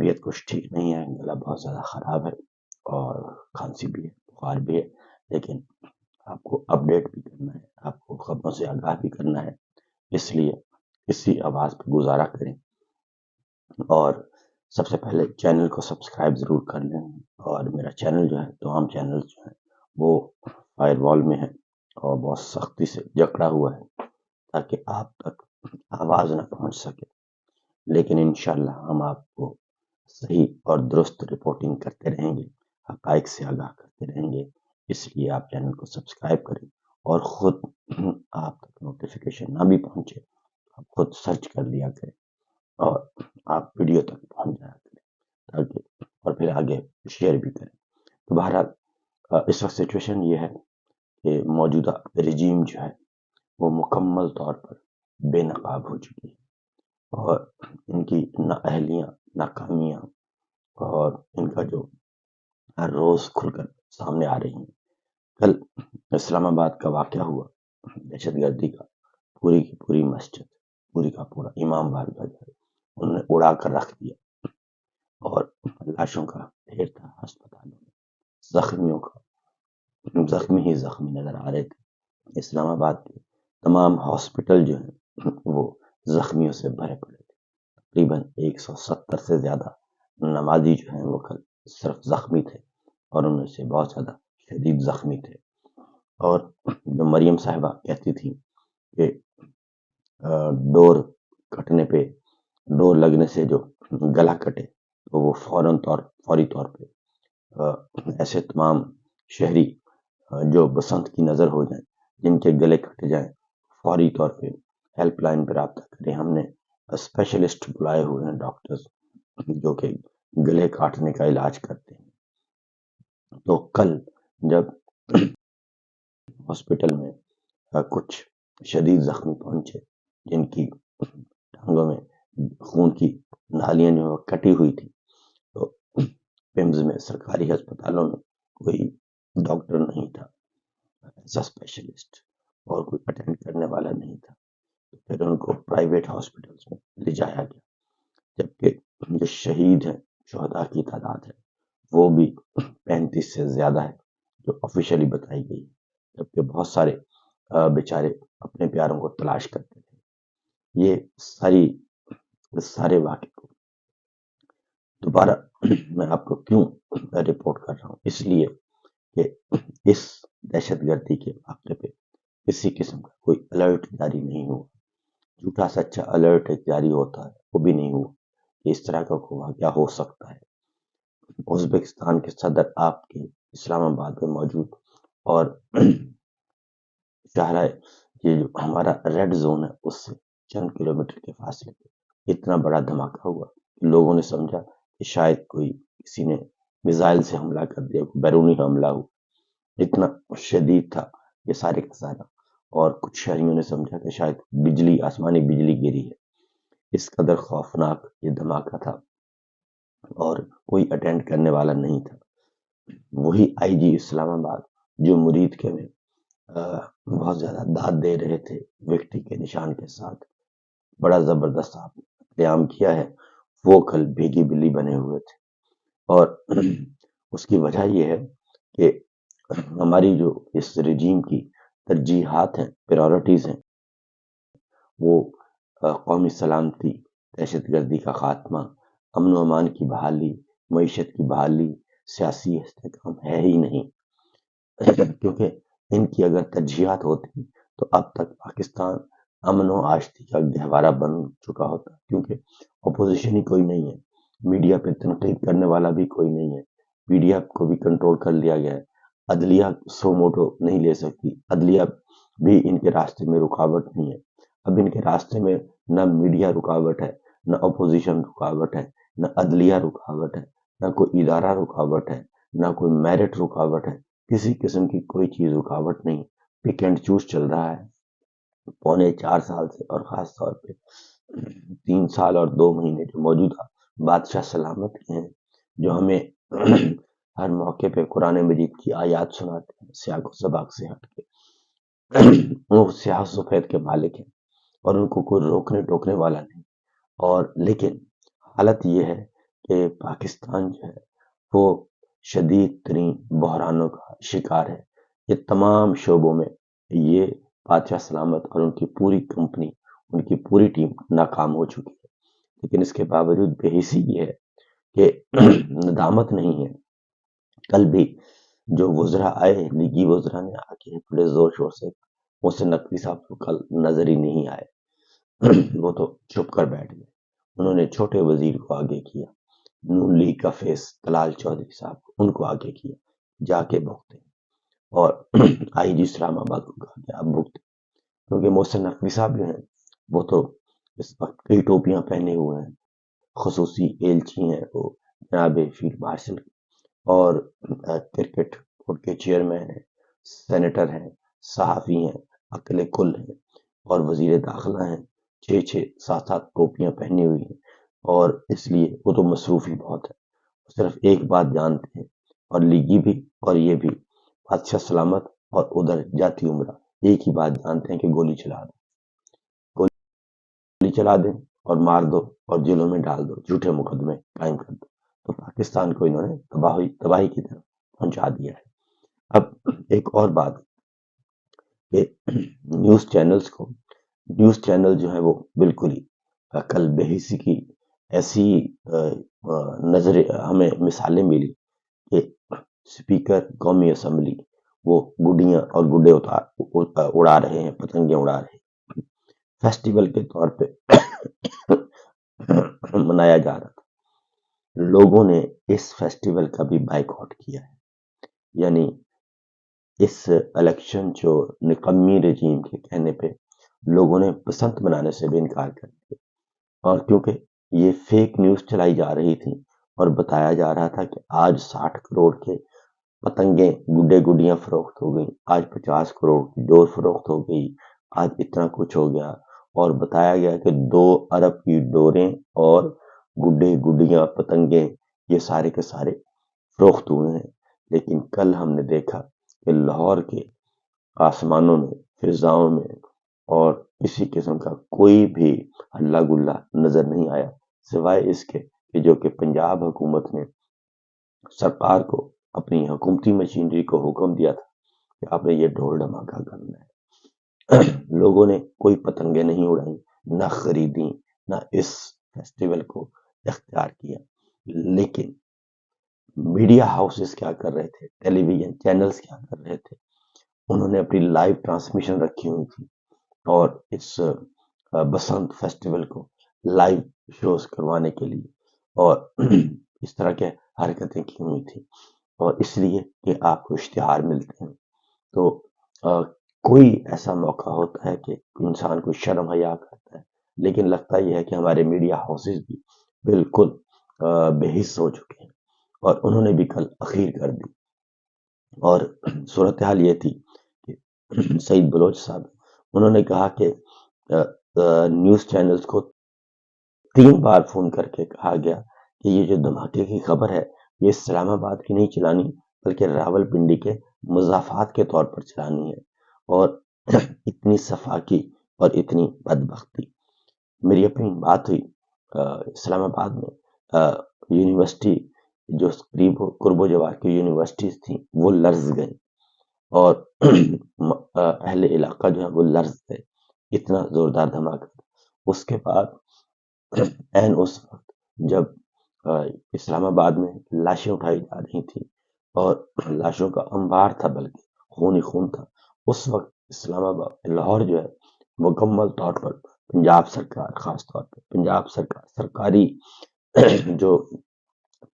طبیعت کچھ ٹھیک نہیں ہے، گلا بہت زیادہ خراب ہے اور کھانسی بھی ہے، بخار بھی ہے، لیکن آپ کو اپڈیٹ بھی کرنا ہے، آپ کو خبروں سے آگاہ بھی کرنا ہے، اس لیے اسی آواز پہ گزارا کریں اور سب سے پہلے چینل کو سبسکرائب ضرور کر لیں۔ اور میرا چینل جو ہے، تمام چینل جو ہیں وہ فائر وال میں ہے اور بہت سختی سے جکڑا ہوا ہے تاکہ آپ تک آواز نہ پہنچ سکے، لیکن انشاءاللہ ہم آپ کو صحیح اور درست رپورٹنگ کرتے رہیں گے، حقائق سے آگاہ کرتے رہیں گے۔ اس لیے آپ چینل کو سبسکرائب کریں اور خود آپ تک نوٹیفیکیشن نہ بھی پہنچے آپ خود سرچ کر لیا کریں اور آپ ویڈیو تک پہنچ جایا کریں تاکہ اور پھر آگے شیئر بھی کریں۔ تو بہرحال اس وقت سچویشن یہ ہے کہ موجودہ رجیم جو ہے وہ مکمل طور پر بے نقاب ہو چکی ہے اور ان کی نااہلیاں، ناکامیاں اور ان کا جو ہر روز کھل کر سامنے آ رہی ہیں۔ کل اسلام آباد کا واقعہ ہوا، دہشت گردی کا، پوری کی پوری مسجد، پوری کا پورا امام باڑہ جو ہے انہوں نے اڑا کر رکھ دیا اور لاشوں کا ڈھیر تھا ہسپتالوں میں، زخمیوں کا زخمی ہی زخمی نظر آ رہے تھے۔ اسلام آباد کے تمام ہاسپٹل جو ہیں وہ زخمیوں سے بھرے پڑے تھے، تقریباً 170 سے زیادہ نمازی جو ہیں وہ کل صرف زخمی تھے اور ان میں سے بہت زیادہ شدید زخمی تھے۔ اور جو مریم صاحبہ کہتی تھی کہ ڈور کٹنے پہ، ڈور لگنے سے جو گلا کٹے تو وہ فوری طور پہ ایسے تمام شہری جو بسنت کی نظر ہو جائیں، جن کے گلے کٹ جائیں، فوری طور پہ ہیلپ لائن پر رابطہ کریں۔ ہم نے اسپیشلسٹ بلائے ہوئے ہیں، ڈاکٹرز جو کہ گلے کاٹنے کا علاج کرتے ہیں۔ تو کل جب ہاسپٹل میں کچھ شدید زخمی پہنچے جن کی ٹانگوں میں خون کی نالیاں جو کٹی ہوئی تھی، تو پمز میں، سرکاری ہسپتالوں میں کوئی ڈاکٹر نہیں تھا ایسا اسپیشلسٹ اور کوئی اٹینڈ کرنے والا نہیں تھا، تو پھر ان کو پرائیویٹ ہاسپٹلس میں لے جایا گیا، جبکہ جو شہید ہیں، شہداء کی تعداد ہے وہ بھی 35 سے زیادہ ہے جو آفیشلی بتائی گئی، جبکہ بہت سارے بیچارے اپنے پیاروں کو تلاش کرتے تھے۔ یہ سارے واقعے کو دوبارہ میں آپ کو کیوں رپورٹ کر رہا ہوں، اس لیے کہ اس دہشت گردی کے واقعے پہ کسی قسم کا کوئی الرٹ جاری نہیں ہوا، جھوٹا سچا الرٹ جاری ہوتا ہے وہ بھی نہیں ہوا کہ اس طرح کا واقعہ ہو سکتا ہے۔ ازبکستان کے صدر آپ کے اسلام آباد میں موجود اور شاہراہ یہ جو ہمارا ریڈ زون ہے اس سے چند کلومیٹر کے فاصلے پہ اتنا بڑا دھماکہ ہوا کہ لوگوں نے سمجھا کہ شاید کوئی کسی نے میزائل سے حملہ کر دیا، بیرونی حملہ ہو، اتنا شدید تھا یہ سارے کا سارا، اور کچھ شہریوں نے سمجھا کہ شاید بجلی، آسمانی بجلی گری ہے۔ اس قدر خوفناک یہ دھماکہ تھا اور کوئی اٹینڈ کرنے والا نہیں تھا۔ وہی آئی جی اسلام آباد جو مرید کے میں بہت زیادہ داد دے رہے تھے وکٹری کے نشان کے ساتھ، بڑا زبردست آپ نے قیام کیا ہے، وہ کل بھیگی بلی بنے ہوئے تھے۔ اور اس کی وجہ یہ ہے کہ ہماری جو اس رجیم کی ترجیحات ہیں، پرائورٹیز ہیں، وہ قومی سلامتی، دہشت گردی کا خاتمہ، امن و امان کی بحالی، معیشت کی بحالی، سیاسی استحکام ہے ہی نہیں، کیونکہ ان کی اگر ترجیحات ہوتی تو اب تک پاکستان امن و آشتی کا گہوارہ بن چکا ہوتا، کیونکہ اپوزیشن ہی کوئی نہیں ہے، میڈیا پہ تنقید کرنے والا بھی کوئی نہیں ہے، میڈیا کو بھی کنٹرول کر لیا گیا ہے، عدلیہ سو موٹو نہیں لے سکتی، عدلیہ بھی ان کے راستے میں رکاوٹ نہیں ہے۔ اب ان کے راستے میں نہ میڈیا رکاوٹ ہے، نہ اپوزیشن رکاوٹ ہے، نہ عدلیہ رکاوٹ ہے، نہ کوئی ادارہ رکاوٹ ہے، نہ کوئی میرٹ رکاوٹ ہے، کسی قسم کی کوئی چیز رکاوٹ نہیں، پک اینڈ چوز چل رہا ہے پونے 4 سال سے، اور خاص طور پہ 3 سال اور 2 مہینے جو موجودہ بادشاہ سلامت کے ہیں، جو ہمیں ہر موقع پہ قرآن مجید کی آیات سناتے ہیں سیاق و سباق سے ہٹ کے، وہ سیاہ سفید کے مالک ہیں اور ان کو کوئی روکنے ٹوکنے والا نہیں۔ اور لیکن حالت یہ ہے کہ پاکستان جو ہے وہ شدید ترین بحرانوں کا شکار ہے. یہ تمام شعبوں میں یہ بادشاہ سلامت اور ان کی پوری کمپنی، ان کی پوری ٹیم ناکام ہو چکی ہے. لیکن اس کے باوجود بے حسی یہ ہے کہ ندامت نہیں ہے. کل بھی جو وزراء آئے، لیگی وزراء نے آ کے بڑے زور شور سے، محسن نقوی صاحب کو کل نظر ہی نہیں آئے. وہ تو چھپ کر بیٹھ گئے. انہوں نے چھوٹے وزیر کو آگے کیا، نون لیگ کا فیس طلال چودھری صاحب کو، ان کو آگے کیا، جا کے بھگتے. اور آئی جی اسلام آباد کو کہا کہ آپ بھگتے، کیونکہ محسن نقوی صاحب جو ہیں وہ تو اس وقت کئی ٹوپیاں پہنے ہوئے ہیں. خصوصی ایلچی ہیں وہ جناب فیلڈ مارشل، اور کرکٹ بورڈ کے چیئرمین ہیں، سینیٹر ہیں، صحافی ہیں، عقل کل ہیں، اور وزیر داخلہ ہیں. 6-7 ٹوپیاں پہنی ہوئی ہیں، اور اس لیے وہ تو مصروف ہی بہت ہے. صرف ایک بات جانتے ہیں، اور لیگی بھی اور یہ بھی، بادشاہ سلامت اور ادھر جاتی عمرہ، ایک ہی بات جانتے ہیں کہ گولی چلا دو، گولی چلا دیں اور مار دو اور جیلوں میں ڈال دو، جھوٹے مقدمے قائم کر دو. تو پاکستان کو انہوں نے تباہی کی طرف پہنچا دیا ہے. اب ایک اور بات کہ نیوز چینل جو ہے وہ بالکل ہی کل بے حسی کی ایسی نظر ہمیں مثالیں ملی کہ اسپیکر قومی اسمبلی وہ گڈیاں اور گڈے اڑا رہے ہیں، پتنگیں اڑا رہے ہیں. فیسٹیول کے طور پہ منایا جا رہا تھا. لوگوں نے اس فیسٹیول کا بھی بائیکاٹ کیا ہے. یعنی اس الیکشن جو نکمی رجیم کے کہنے پہ لوگوں نے بسنت منانے سے بھی انکار کر دیا. اور کیونکہ یہ فیک نیوز چلائی جا رہی تھی اور بتایا جا رہا تھا کہ آج 60 کروڑ کے پتنگیں گڈیاں فروخت ہو گئی، آج 50 کروڑ کی ڈور فروخت ہو گئی، آج اتنا کچھ ہو گیا، اور بتایا گیا کہ 2 ارب کی ڈوریں اور گڈیاں پتنگیں یہ سارے کے سارے فروخت ہوئے ہیں. لیکن کل ہم نے دیکھا کہ لاہور کے آسمانوں میں، فضاؤں میں اور کسی قسم کا کوئی بھی ہلہ گلہ نظر نہیں آیا، سوائے اس کے کہ جو کہ پنجاب حکومت نے سرکار کو، اپنی حکومتی مشینری کو حکم دیا تھا کہ آپ نے یہ ڈھول دھماکہ کرنا ہے. لوگوں نے کوئی پتنگیں نہیں اڑائیں، نہ خریدیں، نہ اس فیسٹیول کو اختیار کیا. لیکن میڈیا ہاؤسز کیا کر رہے تھے، ٹیلی ویژن چینلز کیا کر رہے تھے، انہوں نے اپنی لائیو ٹرانسمیشن رکھی ہوئی تھی اور اس بسنت فیسٹیول کو لائیو شوز کروانے کے لیے اور اس طرح کے حرکتیں کی ہوئی تھی. اور اس لیے کہ آپ کو اشتہار ملتے ہیں تو کوئی ایسا موقع ہوتا ہے کہ انسان کو شرم حیا کرتا ہے. لیکن لگتا یہ ہے کہ ہمارے میڈیا ہاؤسز بھی بالکل بے حس ہو چکے ہیں، اور انہوں نے بھی کل اخیر کر دی. اور صورتحال یہ تھی کہ سعید بلوچ صاحب انہوں نے کہا کہ نیوز چینلز کو 3 بار فون کر کے کہا گیا کہ یہ جو دھماکے کی خبر ہے یہ اسلام آباد کی نہیں چلانی، بلکہ راول پنڈی کے مضافات کے طور پر چلانی ہے. اور اتنی صفاقی اور اتنی بدبختی. میری اپنی بات ہوئی اسلام آباد میں یونیورسٹی جو قرب و جوار کی یونیورسٹیز تھیں وہ لرز گئیں، اور اہل علاقہ جو ہے وہ لرز گئے. اتنا زوردار دھماکہ. اس کے بعد اس وقت جب اسلام آباد میں لاشیں اٹھائی جا رہی تھیں اور لاشوں کا انبار تھا، بلکہ خون ہی خون تھا، اس وقت اسلام آباد لاہور جو ہے مکمل طور پر پنجاب سرکار، خاص طور پر پنجاب سرکار سرکاری جو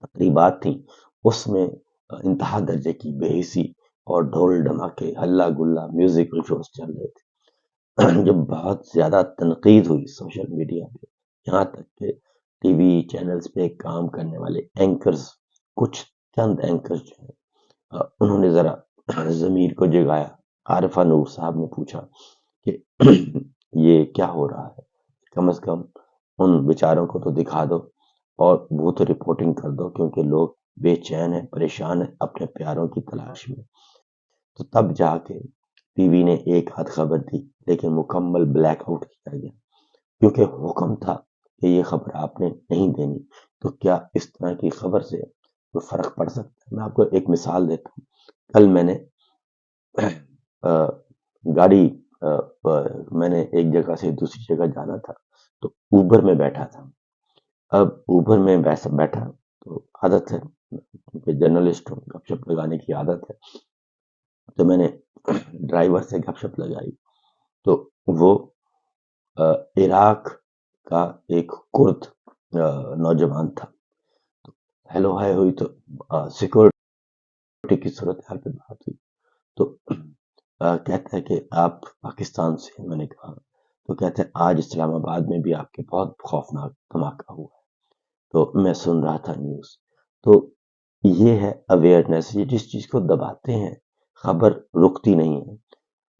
تقریبات تھیں اس میں انتہا درجے کی بے حسی اور ڈھول ڈھماکے، ہلہ گلہ، میوزیکل شوز چل رہے تھے. جب بہت زیادہ تنقید ہوئی سوشل میڈیا پہ، یہاں تک کہ ٹی وی چینلز پہ کام کرنے والے اینکرز، کچھ چند اینکرز جو ہیں انہوں نے ذرا ضمیر کو جگایا. عارفہ نور صاحب نے پوچھا کہ یہ کیا ہو رہا ہے، کم از کم ان بیچاروں کو تو دکھا دو اور وہ تو رپورٹنگ کر دو، کیونکہ لوگ بے چین ہیں، پریشان ہیں اپنے پیاروں کی تلاش میں. تو تب جا کے ٹی وی نے ایک ہاتھ خبر دی، لیکن مکمل بلیک آؤٹ کیا گیا، کیونکہ حکم تھا کہ یہ خبر آپ نے نہیں دینی، تو کیا اس طرح کی خبر سے کوئی فرق پڑ سکتا ہے؟ میں آپ کو ایک مثال دیتا ہوں. کل میں نے گاڑی میں نے ایک جگہ سے دوسری جگہ جانا تھا، تو اوبر میں بیٹھا تھا. اب اوبر میں بیٹھا تو عادت ہے، کیونکہ جرنلسٹ ہوں، گپ شپ لگانے کی عادت ہے. تو میں نے ڈرائیور سے گپ شپ لگائی، تو وہ عراق کا ایک کرد نوجوان تھا. ہیلو ہائے ہوئی تو سیکورٹی کی صورتحال پہ بات ہوئی. تو کہتا ہے کہ آپ پاکستان سے ہیں. میں نے کہا. تو کہتے ہیں آج اسلام آباد میں بھی آپ کے بہت خوفناک دھماکہ ہوا ہے. تو میں سن رہا تھا نیوز. تو یہ ہے اویئرنیس. یہ جس چیز کو دباتے ہیں خبر رکتی نہیں ہے.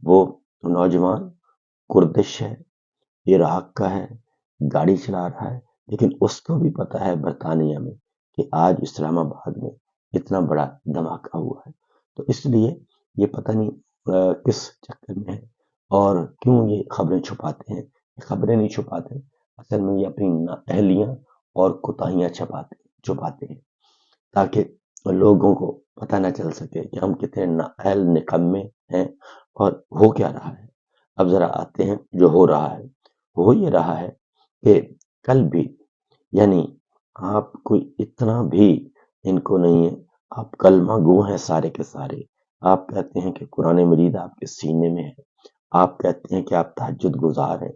وہ نوجوان کردش ہے، عراق کا ہے، گاڑی چلا رہا ہے، لیکن اس کو بھی پتا ہے برطانیہ میں کہ آج اسلام آباد میں اتنا بڑا دھماکہ ہوا ہے. تو اس لیے یہ پتہ نہیں کس چکر میں ہے اور کیوں یہ خبریں چھپاتے ہیں. یہ خبریں نہیں چھپاتے، اصل میں یہ اپنی نااہلیاں اور کوتاہیاں چھپاتے ہیں تاکہ لوگوں کو پتہ نہ چل سکے کہ ہم کتنے نااہل نکمے ہیں اور ہو کیا رہا ہے. اب ذرا آتے ہیں جو ہو رہا ہے. ہو یہ رہا ہے کہ کل بھی، یعنی آپ کوئی اتنا بھی ان کو نہیں ہے، آپ کلمہ گو ہیں سارے کے سارے. آپ کہتے ہیں کہ قرآن مجید آپ کے سینے میں ہے، آپ کہتے ہیں کہ آپ تہجد گزار ہیں،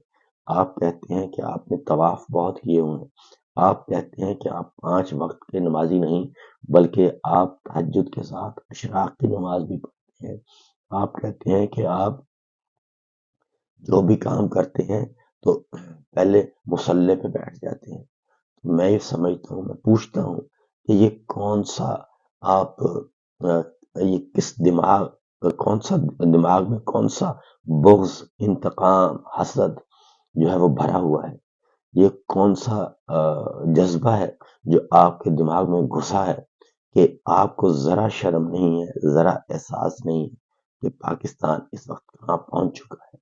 آپ کہتے ہیں کہ آپ نے طواف بہت کیے ہوئے ہیں، آپ کہتے ہیں کہ آپ 5 وقت کے نمازی نہیں بلکہ آپ تہجد کے ساتھ اشراق کی نماز بھی پڑھتے ہیں. آپ کہتے ہیں کہ آپ جو بھی کام کرتے ہیں تو پہلے مصلی پہ بیٹھ جاتے ہیں. میں یہ سمجھتا ہوں، میں پوچھتا ہوں کہ یہ کون سا آپ یہ کس کون سا دماغ میں کون سا بغض، انتقام، حسد جو ہے وہ بھرا ہوا ہے. یہ کون سا جذبہ ہے جو آپ کے دماغ میں گھسا ہے کہ آپ کو ذرا شرم نہیں ہے، ذرا احساس نہیں ہے کہ پاکستان اس وقت کہاں پہنچ چکا ہے.